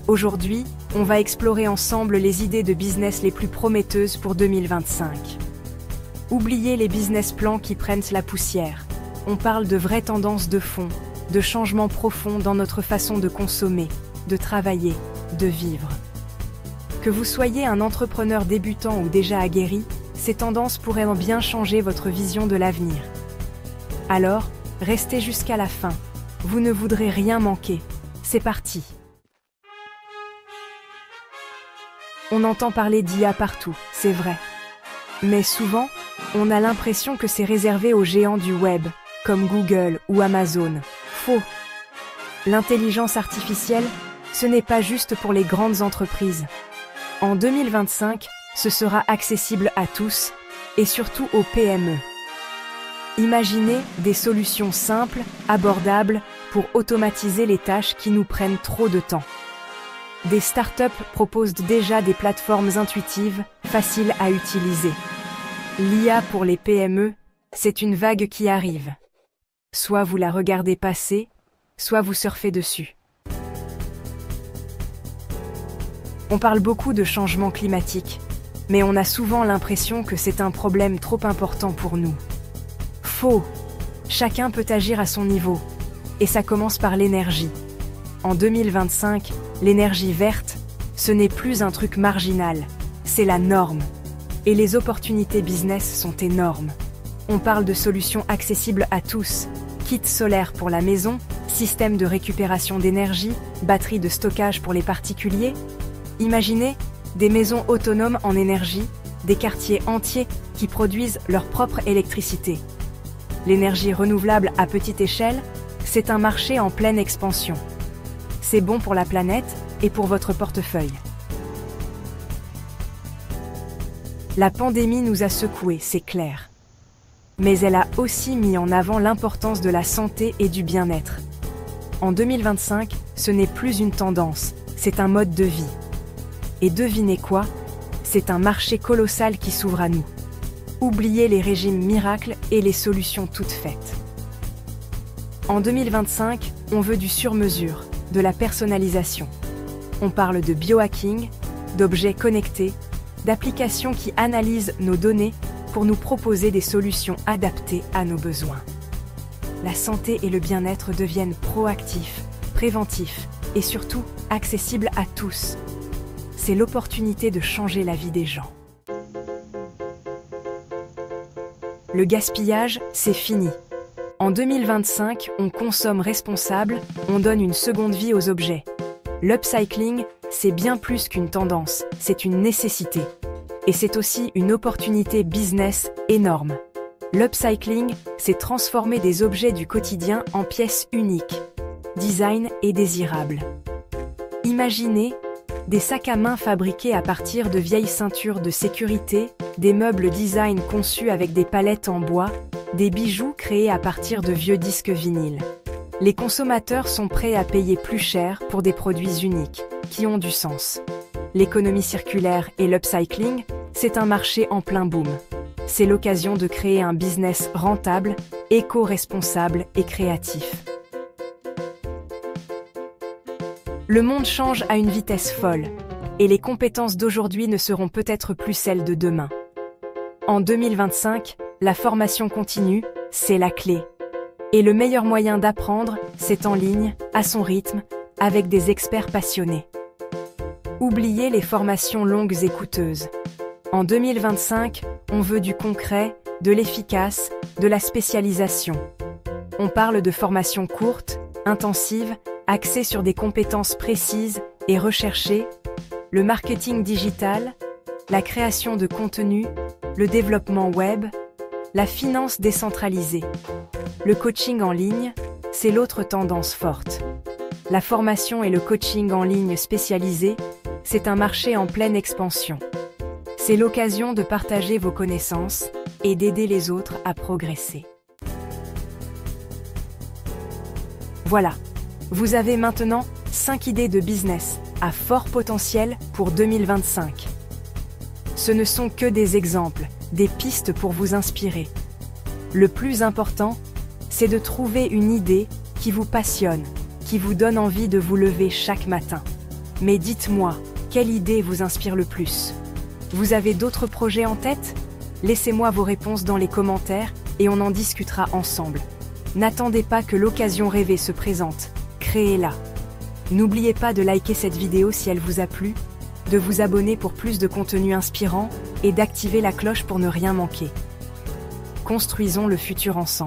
Aujourd'hui, on va explorer ensemble les idées de business les plus prometteuses pour 2025. Oubliez les business plans qui prennent la poussière. On parle de vraies tendances de fond, de changements profonds dans notre façon de consommer, de travailler, de vivre. Que vous soyez un entrepreneur débutant ou déjà aguerri, ces tendances pourraient bien changer votre vision de l'avenir. Alors, restez jusqu'à la fin. Vous ne voudrez rien manquer. C'est parti. On entend parler d'IA partout, c'est vrai. Mais souvent, on a l'impression que c'est réservé aux géants du web, comme Google ou Amazon. Faux. L'intelligence artificielle, ce n'est pas juste pour les grandes entreprises. En 2025, ce sera accessible à tous, et surtout aux PME. Imaginez des solutions simples, abordables, pour automatiser les tâches qui nous prennent trop de temps. Des startups proposent déjà des plateformes intuitives, faciles à utiliser. L'IA pour les PME, c'est une vague qui arrive. Soit vous la regardez passer, soit vous surfez dessus. On parle beaucoup de changement climatique, mais on a souvent l'impression que c'est un problème trop important pour nous. Faux! Chacun peut agir à son niveau, et ça commence par l'énergie. En 2025, l'énergie verte, ce n'est plus un truc marginal, c'est la norme. Et les opportunités business sont énormes. On parle de solutions accessibles à tous, kits solaires pour la maison, système de récupération d'énergie, batterie de stockage pour les particuliers. Imaginez des maisons autonomes en énergie, des quartiers entiers qui produisent leur propre électricité. L'énergie renouvelable à petite échelle, c'est un marché en pleine expansion. C'est bon pour la planète et pour votre portefeuille. La pandémie nous a secoués, c'est clair. Mais elle a aussi mis en avant l'importance de la santé et du bien-être. En 2025, ce n'est plus une tendance, c'est un mode de vie. Et devinez quoi? C'est un marché colossal qui s'ouvre à nous. Oubliez les régimes miracles et les solutions toutes faites. En 2025, on veut du sur-mesure, de la personnalisation. On parle de biohacking, d'objets connectés, d'applications qui analysent nos données pour nous proposer des solutions adaptées à nos besoins. La santé et le bien-être deviennent proactifs, préventifs et surtout accessibles à tous. C'est l'opportunité de changer la vie des gens. Le gaspillage, c'est fini. En 2025, on consomme responsable, on donne une seconde vie aux objets. L'upcycling, c'est bien plus qu'une tendance, c'est une nécessité. Et c'est aussi une opportunité business énorme. L'upcycling, c'est transformer des objets du quotidien en pièces uniques, design et désirables. Imaginez des sacs à main fabriqués à partir de vieilles ceintures de sécurité, des meubles design conçus avec des palettes en bois, des bijoux créés à partir de vieux disques vinyles. Les consommateurs sont prêts à payer plus cher pour des produits uniques, qui ont du sens. L'économie circulaire et l'upcycling, c'est un marché en plein boom. C'est l'occasion de créer un business rentable, éco-responsable et créatif. Le monde change à une vitesse folle, et les compétences d'aujourd'hui ne seront peut-être plus celles de demain. En 2025, la formation continue, c'est la clé. Et le meilleur moyen d'apprendre, c'est en ligne, à son rythme, avec des experts passionnés. Oubliez les formations longues et coûteuses. En 2025, on veut du concret, de l'efficace, de la spécialisation. On parle de formations courtes, intensives, axées sur des compétences précises et recherchées, le marketing digital, la création de contenu, le développement web, la finance décentralisée. Le coaching en ligne, c'est l'autre tendance forte. La formation et le coaching en ligne spécialisé, c'est un marché en pleine expansion. C'est l'occasion de partager vos connaissances et d'aider les autres à progresser. Voilà, vous avez maintenant 5 idées de business à fort potentiel pour 2025. Ce ne sont que des exemples, des pistes pour vous inspirer. Le plus important, c'est de trouver une idée qui vous passionne, qui vous donne envie de vous lever chaque matin. Mais dites-moi, quelle idée vous inspire le plus? Vous avez d'autres projets en tête? Laissez-moi vos réponses dans les commentaires et on en discutera ensemble. N'attendez pas que l'occasion rêvée se présente, créez-la. N'oubliez pas de liker cette vidéo si elle vous a plu, de vous abonner pour plus de contenu inspirant et d'activer la cloche pour ne rien manquer. Construisons le futur ensemble.